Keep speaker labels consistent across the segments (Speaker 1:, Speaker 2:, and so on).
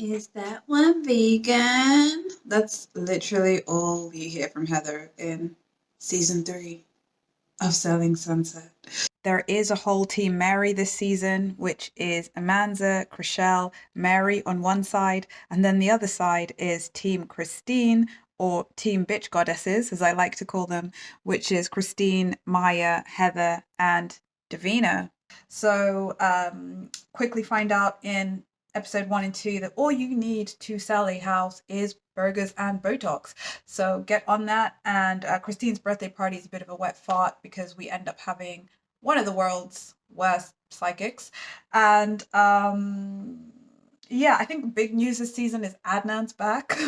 Speaker 1: Is that one vegan? That's literally all you hear from Heather in season 3 of Selling Sunset. There is a whole team Mary this season, which is Amanda, Chriselle, Mary on one side, and then the other side is Team Christine, or Team Bitch Goddesses, as I like to call them, which is Christine, Maya, Heather, and Davina. So quickly find out in episode 1 and 2 that all you need to sell a house is burgers and Botox. So get on that. And Christine's birthday party is a bit of a wet fart because we end up having one of the world's worst psychics. And yeah, I think the big news this season is Adnan's back.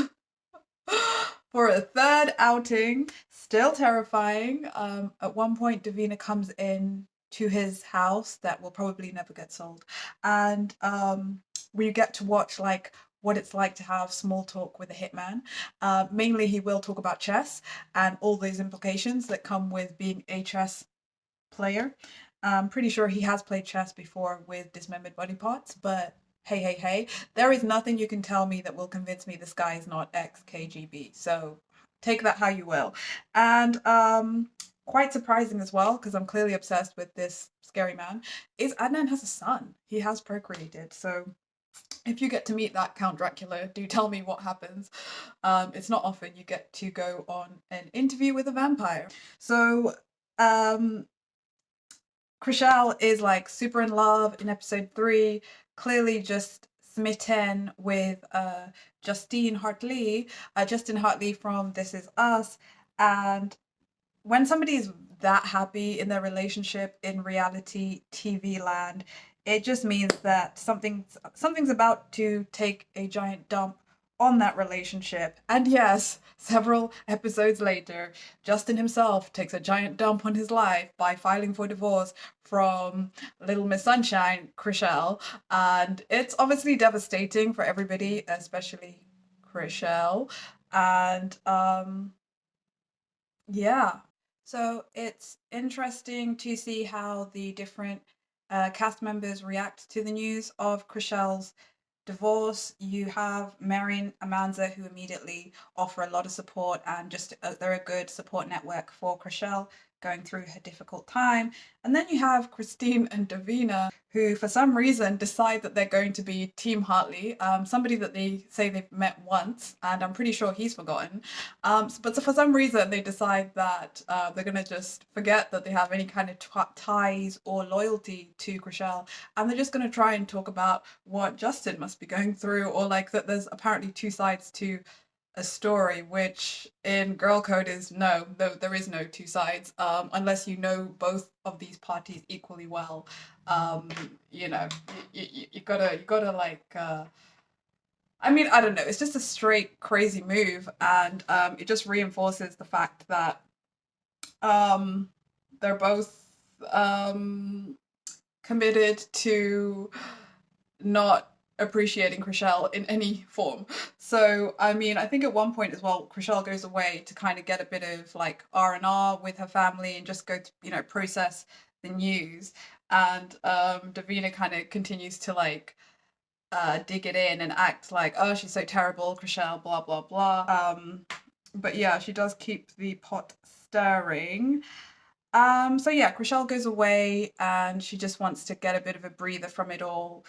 Speaker 1: For a third outing, still terrifying. At one point, Davina comes in to his house that will probably never get sold, and we get to watch like what it's like to have small talk with a hitman. Mainly, he will talk about chess and all those implications that come with being a chess player. I'm pretty sure he has played chess before with dismembered body parts, but hey, there is nothing you can tell me that will convince me this guy is not ex-KGB. So take that how you will. And quite surprising as well, because I'm clearly obsessed with this scary man, is Adnan has a son. He has procreated. So if you get to meet that Count Dracula, do tell me what happens. It's not often you get to go on an interview with a vampire. So Chriselle is like super in love in episode 3, clearly just smitten with Justin Hartley from This Is Us. And when somebody is that happy in their relationship in reality TV land, it just means that something's about to take a giant dump on that relationship. And yes, several episodes later, Justin himself takes a giant dump on his life by filing for divorce from Little Miss Sunshine, Chriselle. And it's obviously devastating for everybody, especially Chriselle. And yeah. So it's interesting to see how the different cast members react to the news of Chriselle's divorce. You have Mary and Amanda, who immediately offer a lot of support, and just they're a good support network for Chriselle going through her difficult time. And then you have Christine and Davina, who for some reason decide that they're going to be Team Hartley, somebody that they say they've met once, and I'm pretty sure he's forgotten. But so for some reason, they decide that they're going to just forget that they have any kind of ties or loyalty to Chriselle, and they're just going to try and talk about what Justin must be going through, or like that there's apparently two sides to a story, which in girl code is no, there is no two sides, unless you know both of these parties equally well. Um, you know, you gotta like. I mean, I don't know. It's just a straight crazy move, and it just reinforces the fact that um, they're both committed to not appreciating Chriselle in any form. So, I mean, I think at one point as well, Chriselle goes away to kind of get a bit of like R&R with her family and just go to, process the news. And Davina kind of continues to like dig it in and act like, oh, she's so terrible, Chriselle, blah, blah, blah. But yeah, she does keep the pot stirring. So yeah, Chriselle goes away and she just wants to get a bit of a breather from it all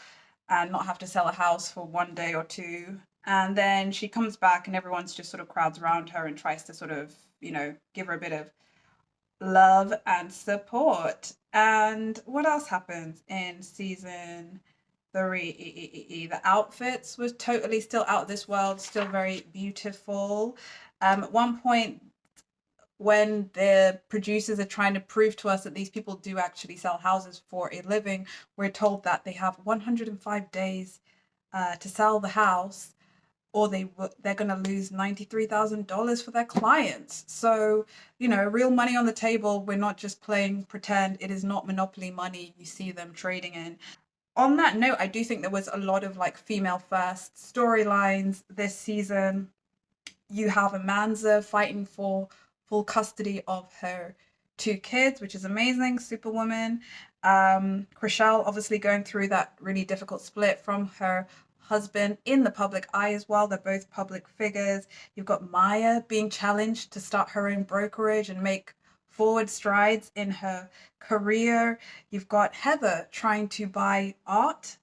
Speaker 1: and not have to sell a house for 1 day or two. And then she comes back and everyone's just sort of crowds around her and tries to sort of, give her a bit of love and support. And what else happens in season 3? The outfits were totally still out of this world, still very beautiful. At one point, when the producers are trying to prove to us that these people do actually sell houses for a living, we're told that they have 105 days to sell the house, or they're going to lose $93,000 for their clients. So, real money on the table. We're not just playing pretend. It is not monopoly money you see them trading in. On that note, I do think there was a lot of like female first storylines this season. You have Amanda fighting for full custody of her 2 kids, which is amazing, superwoman. Chriselle obviously going through that really difficult split from her husband in the public eye as well. They're both public figures. You've got Maya being challenged to start her own brokerage and make forward strides in her career. You've got Heather trying to buy art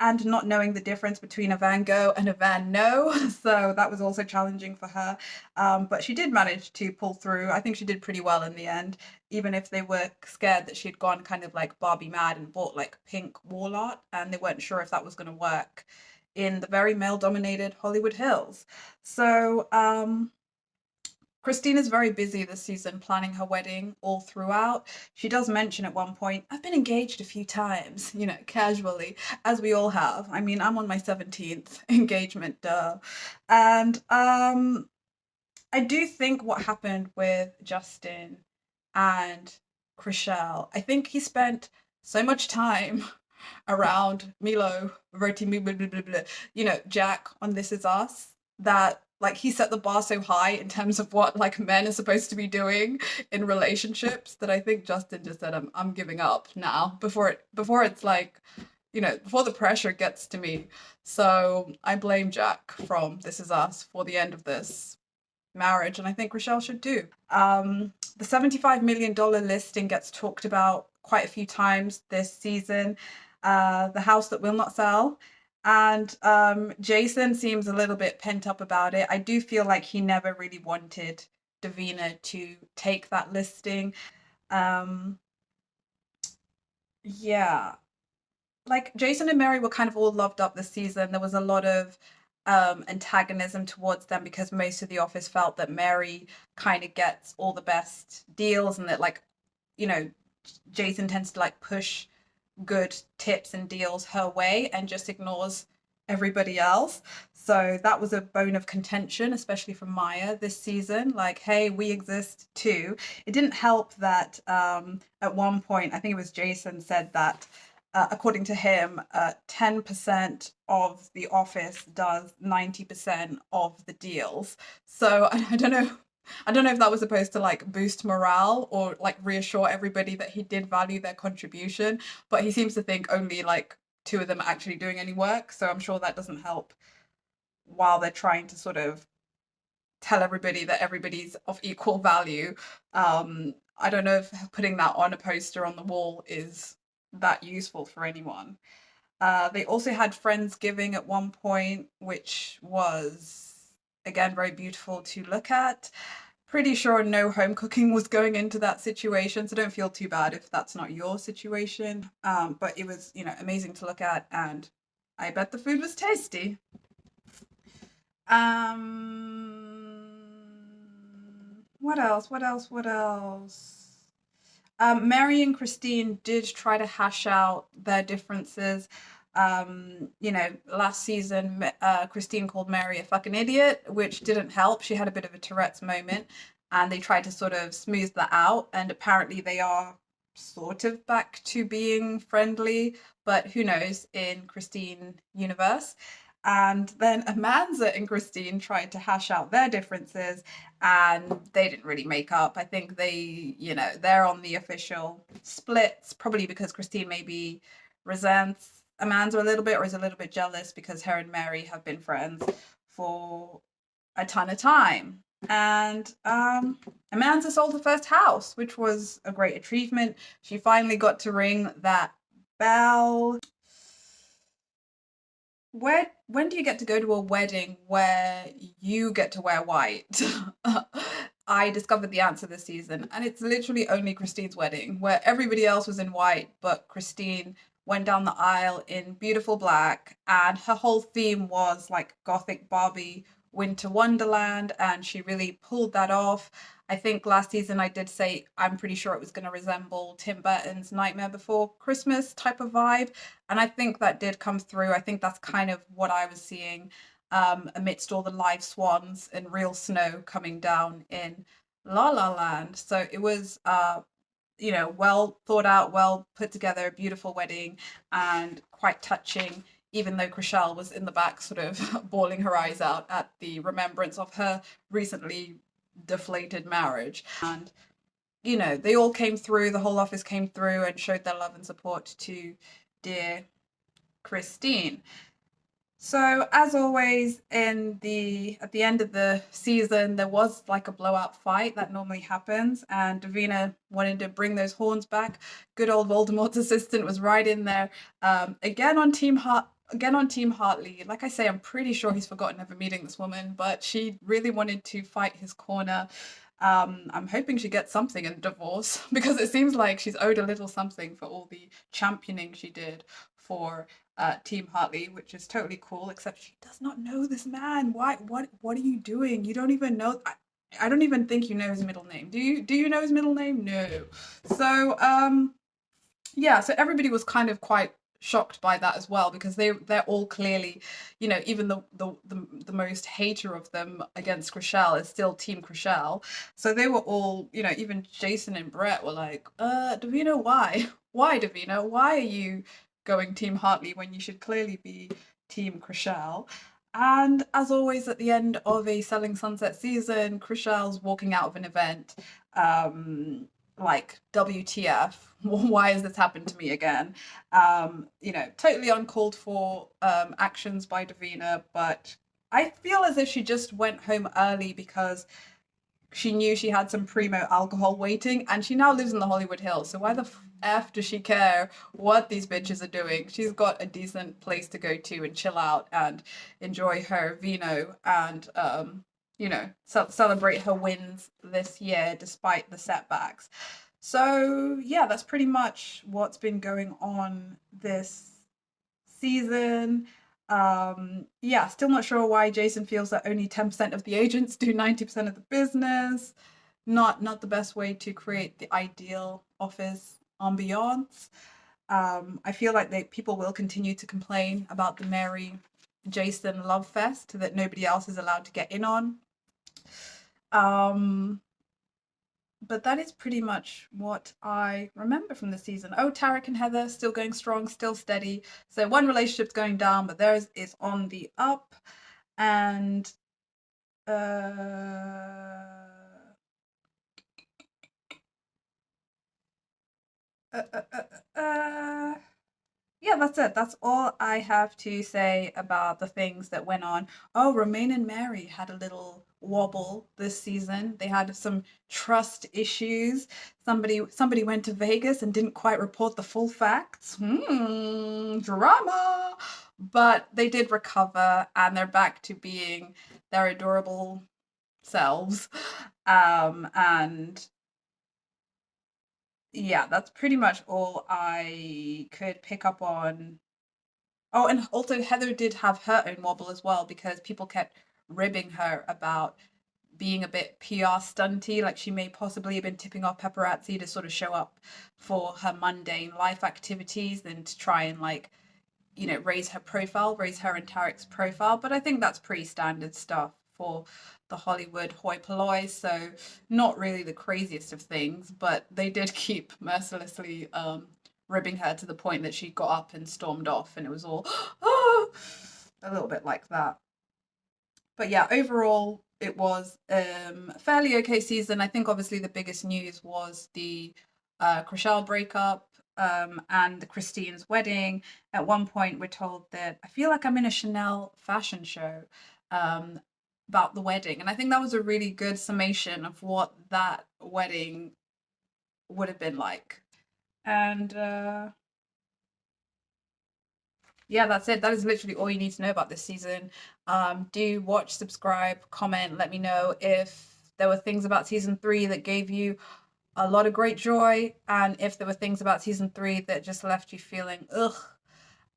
Speaker 1: and not knowing the difference between a Van Gogh and a Van No. So that was also challenging for her. But she did manage to pull through. I think she did pretty well in the end, even if they were scared that she'd gone kind of like Barbie mad and bought like pink wall art, and they weren't sure if that was going to work in the very male dominated Hollywood Hills. So, Christina's very busy this season planning her wedding all throughout. She does mention at one point, I've been engaged a few times, you know, casually, as we all have. I mean, I'm on my 17th engagement, duh. And I do think what happened with Justin and Chriselle, I think he spent so much time around Milo, Verti, blah, blah, blah, blah, you know, Jack on This Is Us, that like he set the bar so high in terms of what like men are supposed to be doing in relationships that I think Justin just said, I'm giving up now before it's like, you know, before the pressure gets to me. So I blame Jack from This Is Us for the end of this marriage, and I think Rochelle should do. The $75 million listing gets talked about quite a few times this season. The house that will not sell. And Jason seems a little bit pent up about it. I do feel like he never really wanted Davina to take that listing. Yeah, like Jason and Mary were kind of all loved up this season. There was a lot of antagonism towards them because most of the office felt that Mary kind of gets all the best deals, and that like, you know, Jason tends to like push good tips and deals her way and just ignores everybody else. So that was a bone of contention, especially from Maya this season. Like, hey, we exist too. It didn't help that at one point, I think it was Jason said that according to him, 10% of the office does 90% of the deals. So I don't know. I don't know if that was supposed to like boost morale or like reassure everybody that he did value their contribution, but he seems to think only like two of them are actually doing any work. So I'm sure that doesn't help while they're trying to sort of tell everybody that everybody's of equal value. I don't know if putting that on a poster on the wall is that useful for anyone. They also had Friendsgiving at one point, which was, again, very beautiful to look at. Pretty sure no home cooking was going into that situation, so don't feel too bad if that's not your situation. But it was, you know, amazing to look at, and I bet the food was tasty. What else? What else? What else? Mary and Christine did try to hash out their differences. You know, last season, Christine called Mary a fucking idiot, which didn't help. She had a bit of a Tourette's moment, and they tried to sort of smooth that out. And apparently, they are sort of back to being friendly, but who knows in Christine universe. And then Amanza and Christine tried to hash out their differences, and they didn't really make up. I think they, you know, they're on the official splits, probably because Christine maybe resents Amanza a little bit or is a little bit jealous because her and Mary have been friends for a ton of time. And Amanza sold her first house, which was a great achievement. She finally got to ring that bell. When do you get to go to a wedding where you get to wear white? I discovered the answer this season, and it's literally only Christine's wedding, where everybody else was in white, but Christine went down the aisle in beautiful black, and her whole theme was like Gothic Barbie Winter Wonderland, and she really pulled that off. I think last season I did say I'm pretty sure it was going to resemble Tim Burton's Nightmare Before Christmas type of vibe, and I think that did come through. I think that's kind of what I was seeing amidst all the live swans and real snow coming down in La La Land. So it was, you know, well thought out, well put together, beautiful wedding, and quite touching. Even though Chriselle was in the back, sort of bawling her eyes out at the remembrance of her recently deflated marriage. And, you know, they all came through, the whole office came through and showed their love and support to dear Christine. So as always in the at the end of the season there was like a blowout fight that normally happens and Davina wanted to bring those horns back. Good old Voldemort's assistant was right in there. Again on Team Hartley. Like I say, I'm pretty sure he's forgotten ever meeting this woman, but she really wanted to fight his corner. I'm hoping she gets something in divorce because it seems like she's owed a little something for all the championing she did for Team Hartley, which is totally cool. Except she does not know this man. Why? What are you doing? You don't even know. I don't even think you know his middle name. Do you? Do you know his middle name? No. So yeah. So everybody was kind of quite shocked by that as well because they're all clearly, you know, even the most hater of them against Chriselle is still Team Chriselle. So they were all, you know, even Jason and Brett were like, Davina, why? Why, Davina? Why are you going Team Hartley when you should clearly be Team Chriselle? And as always, at the end of a Selling Sunset season, Chriselle's walking out of an event, like WTF? Why has this happened to me again? You know, totally uncalled for actions by Davina, but I feel as if she just went home early because she knew she had some primo alcohol waiting and she now lives in the Hollywood Hills. So why the F does she care what these bitches are doing? She's got a decent place to go to and chill out and enjoy her vino and, you know, celebrate her wins this year despite the setbacks. So yeah, that's pretty much what's been going on this season. Yeah, still not sure why Jason feels that only 10% of the agents do 90% of the business. Not the best way to create the ideal office ambiance. I feel like people will continue to complain about the Mary Jason love fest that nobody else is allowed to get in on. But that is pretty much what I remember from the season. Oh, Tarek and Heather still going strong, still steady. So one relationship's going down, but theirs is on the up. And uh, uh, uh, uh, yeah, that's it. That's all I have to say about the things that went on. Oh, Romaine and Mary had a little wobble this season. They had some trust issues. Somebody went to Vegas and didn't quite report the full facts. Drama. But they did recover and they're back to being their adorable selves. And yeah, that's pretty much all I could pick up on. Oh, and also Heather did have her own wobble as well because people kept ribbing her about being a bit PR stunty, like she may possibly have been tipping off paparazzi to sort of show up for her mundane life activities and to try and like, you know, raise her and Tarek's profile. But I think that's pretty standard stuff for the Hollywood hoi polloi. So not really the craziest of things, but they did keep mercilessly ribbing her to the point that she got up and stormed off, and it was all a little bit like that. But yeah, overall, it was a fairly okay season. I think obviously the biggest news was the Chriselle breakup and the Christine's wedding. At one point, we're told that I feel like I'm in a Chanel fashion show um, about the wedding. And I think that was a really good summation of what that wedding would have been like. And yeah, that's it. That is literally all you need to know about this season. Do watch, subscribe, comment, let me know if there were things about season 3 that gave you a lot of great joy, and if there were things about season 3 that just left you feeling ugh.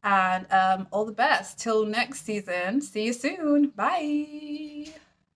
Speaker 1: And all the best till next season. See you soon. Bye.